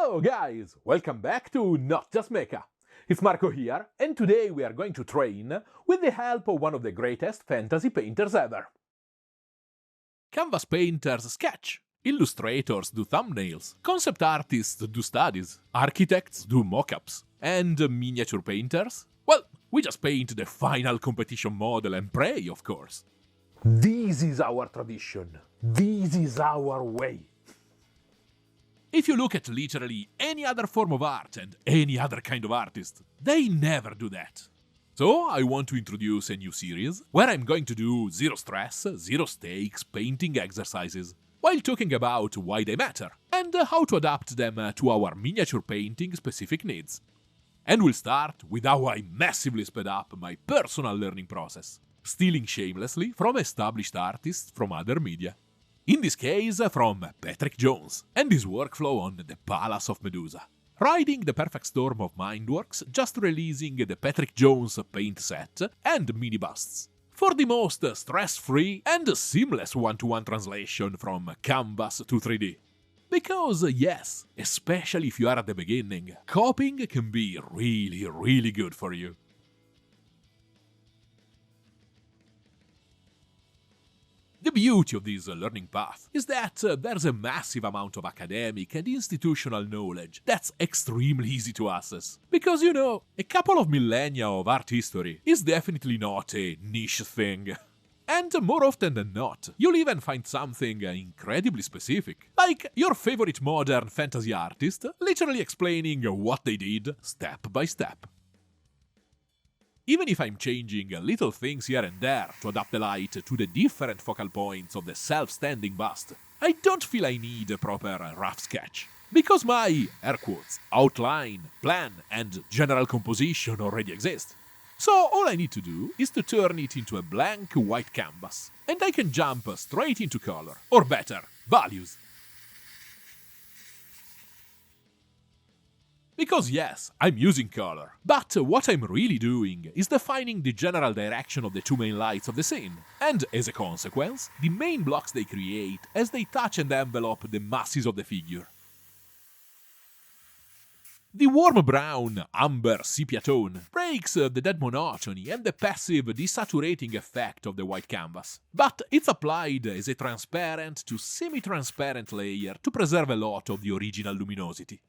Hello guys! Welcome back to Not Just Mecha. It's Marco here, and today we are going to train with the help of one of the greatest fantasy painters ever. Canvas painters sketch, illustrators do thumbnails, concept artists do studies, architects do mock-ups, and miniature painters? Well, we just paint the final competition model and pray, of course. This is our tradition. This is our way. If you look at literally any other form of art and any other kind of artist, they never do that. So I want to introduce a new series where I'm going to do zero stress, zero stakes painting exercises, while talking about why they matter and how to adapt them to our miniature painting specific needs. And we'll start with how I massively sped up my personal learning process, stealing shamelessly from established artists from other media. In this case, from Patrick Jones and his workflow on the Palace of Medusa. Riding the perfect storm of MINDWORKS, just releasing the Patrick Jones paint set and mini busts. For the most stress-free and seamless one-to-one translation from canvas to 3D. Because yes, especially if you are at the beginning, copying can be really good for you. The beauty of this learning path is that there's a massive amount of academic and institutional knowledge that's extremely easy to access. Because, you know, a couple of millennia of art history is definitely not a niche thing. And more often than not, you'll even find something incredibly specific, like your favorite modern fantasy artist literally explaining what they did step by step. Even if I'm changing little things here and there to adapt the light to the different focal points of the self-standing bust, I don't feel I need a proper rough sketch. Because my, air quotes, outline, plan, and general composition already exist. So all I need to do is to turn it into a blank white canvas, and I can jump straight into color, or better, values. Because yes, I'm using color, but what I'm really doing is defining the general direction of the two main lights of the scene, and as a consequence, the main blocks they create as they touch and envelop the masses of the figure. The warm brown, amber sepia tone breaks the dead monotony and the passive desaturating effect of the white canvas, but it's applied as a transparent to semi-transparent layer to preserve a lot of the original luminosity.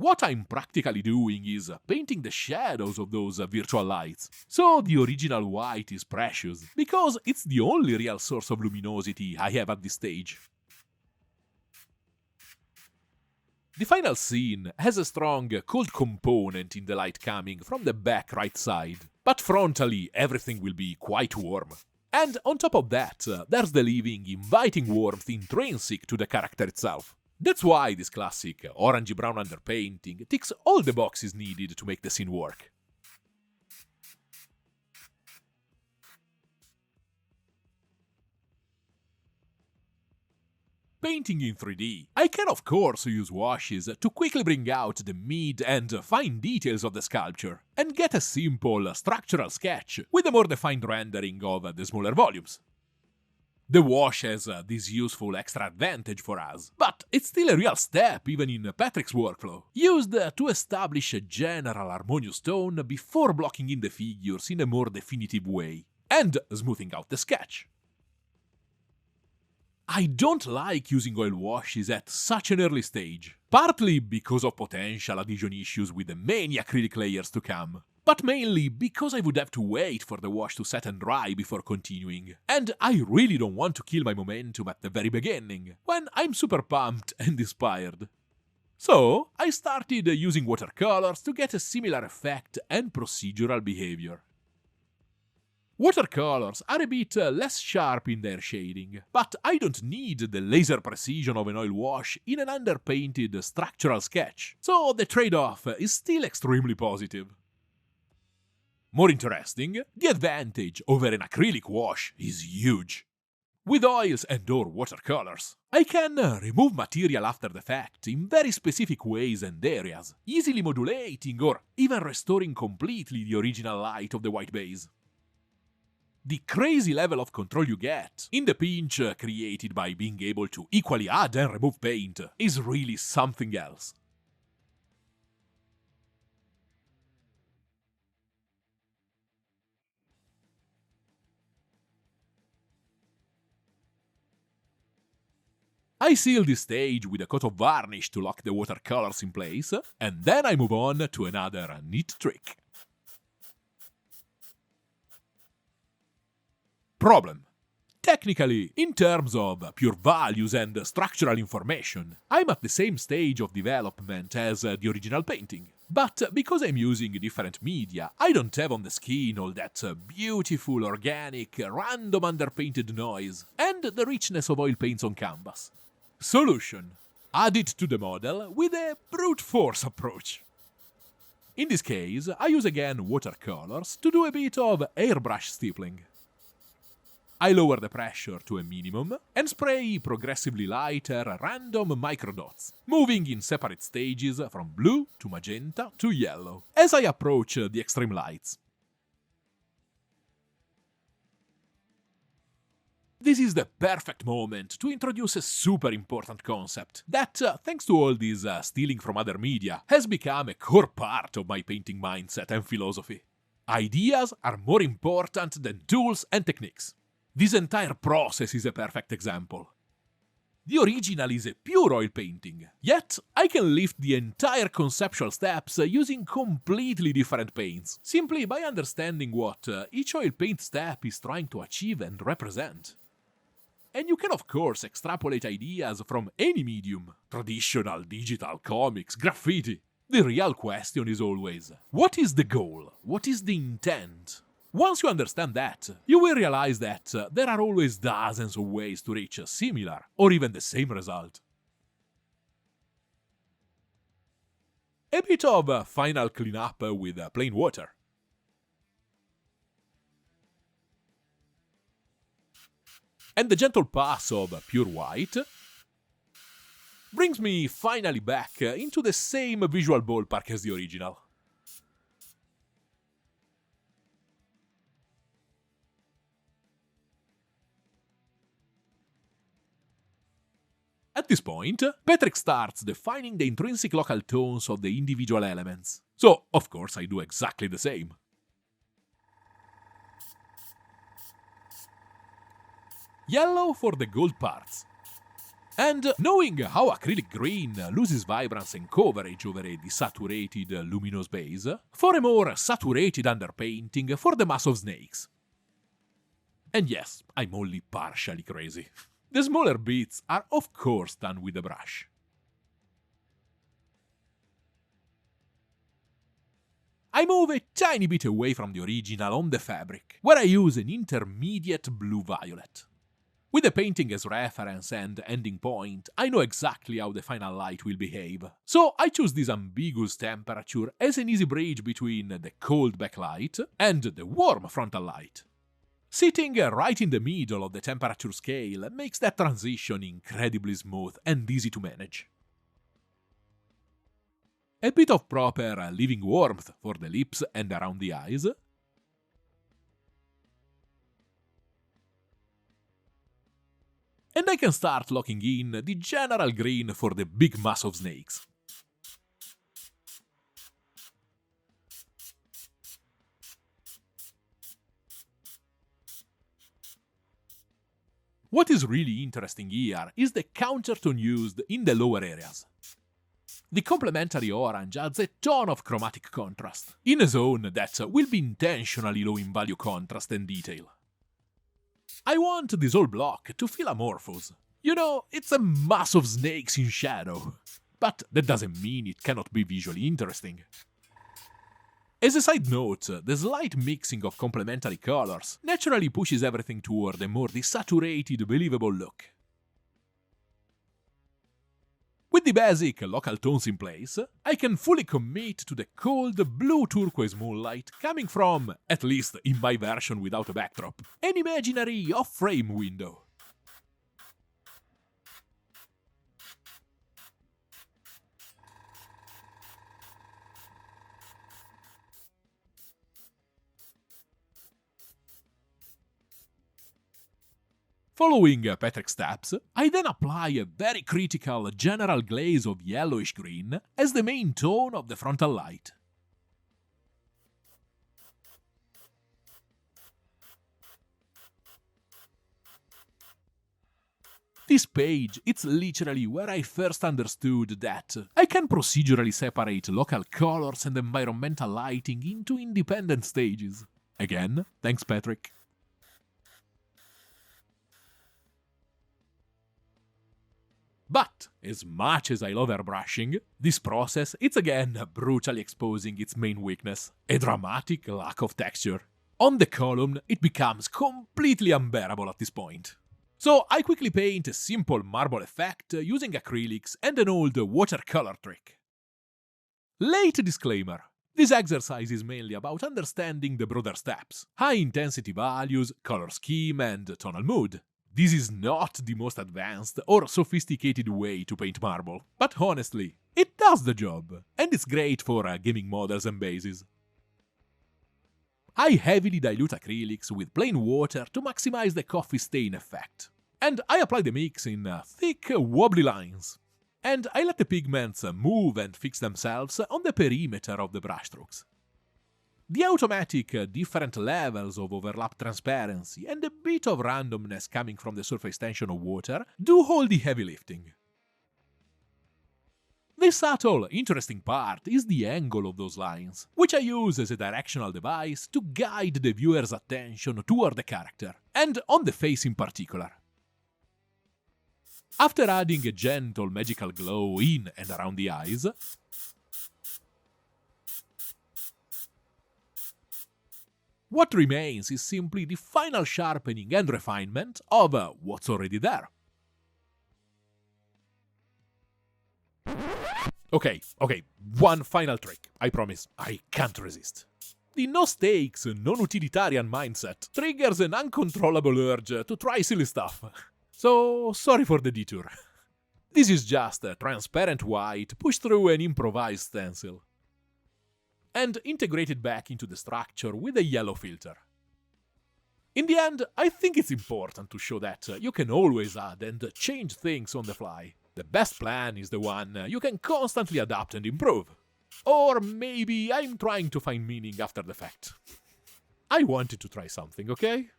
What I'm practically doing is painting the shadows of those virtual lights, so the original white is precious, because it's the only real source of luminosity I have at this stage. The final scene has a strong cold component in the light coming from the back right side, but frontally everything will be quite warm. And on top of that, there's the living, inviting warmth intrinsic to the character itself. That's why this classic orangey-brown underpainting ticks all the boxes needed to make the scene work. Painting in 3D, I can of course use washes to quickly bring out the mid and fine details of the sculpture, and get a simple structural sketch with a more defined rendering of the smaller volumes. The wash has this useful extra advantage for us, but it's still a real step even in Patrick's workflow, used to establish a general harmonious tone before blocking in the figures in a more definitive way, and smoothing out the sketch. I don't like using oil washes at such an early stage, partly because of potential adhesion issues with the many acrylic layers to come, but mainly because I would have to wait for the wash to set and dry before continuing, and I really don't want to kill my momentum at the very beginning, when I'm super pumped and inspired. So, I started using watercolors to get a similar effect and procedural behavior. Watercolors are a bit less sharp in their shading, but I don't need the laser precision of an oil wash in an underpainted structural sketch, so the trade-off is still extremely positive. More interesting, the advantage over an acrylic wash is huge. With oils and/or watercolors, I can remove material after the fact in very specific ways and areas, easily modulating or even restoring completely the original light of the white base. The crazy level of control you get in the pinch created by being able to equally add and remove paint is really something else. I seal this stage with a coat of varnish to lock the watercolors in place, and then I move on to another neat trick. Problem. Technically, in terms of pure values and structural information, I'm at the same stage of development as the original painting. But because I'm using different media, I don't have on the skin all that beautiful, organic, random underpainted noise and the richness of oil paints on canvas. Solution. Add it to the model with a brute force approach. In this case, I use again watercolors to do a bit of airbrush stippling. I lower the pressure to a minimum and spray progressively lighter random microdots, moving in separate stages from blue to magenta to yellow, as I approach the extreme lights. This is the perfect moment to introduce a super important concept that, thanks to all this stealing from other media, has become a core part of my painting mindset and philosophy. Ideas are more important than tools and techniques. This entire process is a perfect example. The original is a pure oil painting, yet I can lift the entire conceptual steps using completely different paints, simply by understanding what each oil paint step is trying to achieve and represent. And you can of course extrapolate ideas from any medium, traditional, digital, comics, graffiti. The real question is always, what is the goal? What is the intent? Once you understand that, you will realize that there are always dozens of ways to reach a similar or even the same result. A bit of final cleanup with plain water. And the gentle pass of pure white brings me finally back into the same visual ballpark as the original. At this point, Patrick starts defining the intrinsic local tones of the individual elements. So, of course, I do exactly the same. Yellow for the gold parts. And knowing how acrylic green loses vibrance and coverage over a desaturated luminous base, for a more saturated underpainting for the mass of snakes. And yes, I'm only partially crazy. The smaller bits are of course done with the brush. I move a tiny bit away from the original on the fabric, where I use an intermediate blue-violet. With the painting as reference and ending point, I know exactly how the final light will behave, so I choose this ambiguous temperature as an easy bridge between the cold backlight and the warm frontal light. Sitting right in the middle of the temperature scale makes that transition incredibly smooth and easy to manage. A bit of proper living warmth for the lips and around the eyes. And I can start locking in the general green for the big mass of snakes. What is really interesting here is the countertone used in the lower areas. The complementary orange adds a ton of chromatic contrast, in a zone that will be intentionally low in value contrast and detail. I want this whole block to feel amorphous. You know, it's a mass of snakes in shadow. But that doesn't mean it cannot be visually interesting. As a side note, the slight mixing of complementary colors naturally pushes everything toward a more desaturated, believable look. With the basic local tones in place, I can fully commit to the cold blue turquoise moonlight coming from, at least in my version without a backdrop, an imaginary off-frame window. Following Patrick's steps, I then apply a very critical general glaze of yellowish green as the main tone of the frontal light. This page, it's literally where I first understood that I can procedurally separate local colors and environmental lighting into independent stages. Again, thanks Patrick. But, as much as I love airbrushing, this process is again brutally exposing its main weakness, a dramatic lack of texture. On the column, it becomes completely unbearable at this point. So I quickly paint a simple marble effect using acrylics and an old watercolor trick. Late disclaimer. This exercise is mainly about understanding the broader steps, high intensity values, color scheme, and tonal mood. This is not the most advanced or sophisticated way to paint marble, but honestly, it does the job, and it's great for gaming models and bases. I heavily dilute acrylics with plain water to maximize the coffee stain effect, and I apply the mix in thick, wobbly lines. And I let the pigments move and fix themselves on the perimeter of the brushstrokes. The automatic different levels of overlap transparency and a bit of randomness coming from the surface tension of water do all the heavy lifting. The subtle, interesting part is the angle of those lines, which I use as a directional device to guide the viewer's attention toward the character, and on the face in particular. After adding a gentle magical glow in and around the eyes, what remains is simply the final sharpening and refinement of what's already there. Okay, one final trick, I promise, I can't resist. The no-stakes, non-utilitarian mindset triggers an uncontrollable urge to try silly stuff. So, sorry for the detour. This is just a transparent white pushed through an improvised stencil and integrated back into the structure with a yellow filter. In the end, I think it's important to show that you can always add and change things on the fly. The best plan is the one you can constantly adapt and improve. Or maybe I'm trying to find meaning after the fact. I wanted to try something, okay?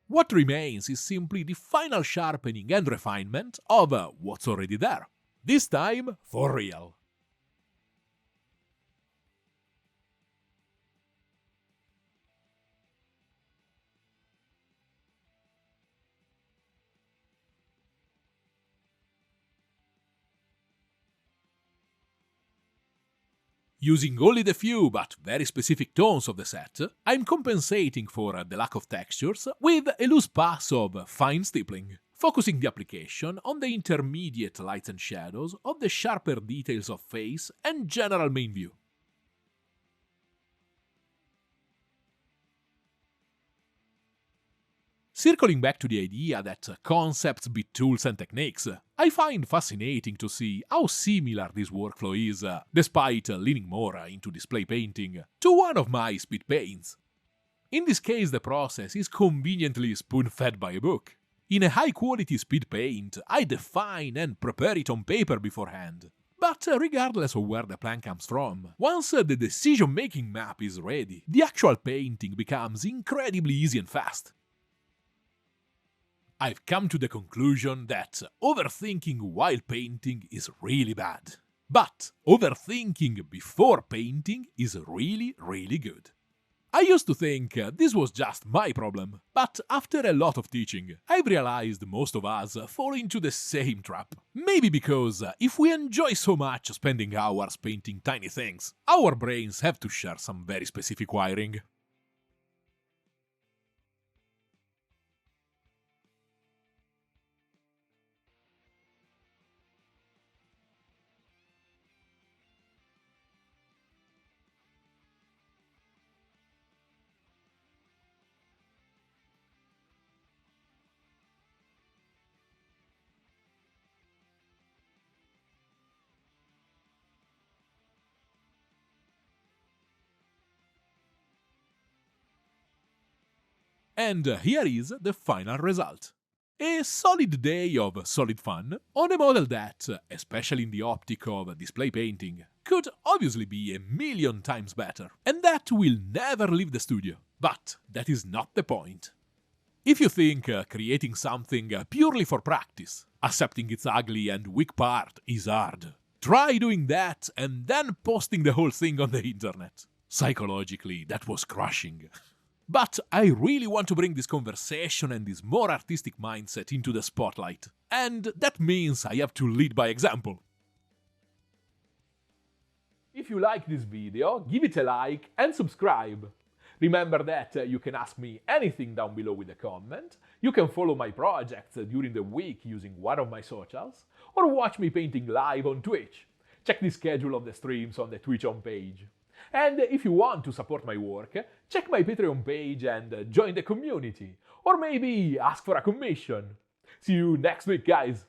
What remains is simply the final sharpening and refinement of what's already there. This time, for real. Using only the few but very specific tones of the set, I'm compensating for the lack of textures with a loose pass of fine stippling, focusing the application on the intermediate lights and shadows of the sharper details of face and general main view. Circling back to the idea that concepts beat tools and techniques, I find fascinating to see how similar this workflow is, despite leaning more into display painting, to one of my speed paints. In this case, the process is conveniently spoon-fed by a book. In a high-quality speed paint, I define and prepare it on paper beforehand. But regardless of where the plan comes from, once the decision-making map is ready, the actual painting becomes incredibly easy and fast. I've come to the conclusion that overthinking while painting is really bad. But overthinking before painting is really, really good. I used to think this was just my problem, but after a lot of teaching, I've realized most of us fall into the same trap. Maybe because if we enjoy so much spending hours painting tiny things, our brains have to share some very specific wiring. And here is the final result. A solid day of solid fun on a model that, especially in the optic of display painting, could obviously be a million times better, and that will never leave the studio. But that is not the point. If you think creating something purely for practice, accepting its ugly and weak part is hard, try doing that and then posting the whole thing on the internet. Psychologically, that was crushing. But I really want to bring this conversation and this more artistic mindset into the spotlight, and that means I have to lead by example. If you like this video, give it a like and subscribe. Remember that you can ask me anything down below with a comment, you can follow my projects during the week using one of my socials, or watch me painting live on Twitch. Check the schedule of the streams on the Twitch homepage. And if you want to support my work, check my Patreon page and join the community, or maybe ask for a commission. See you next week, guys!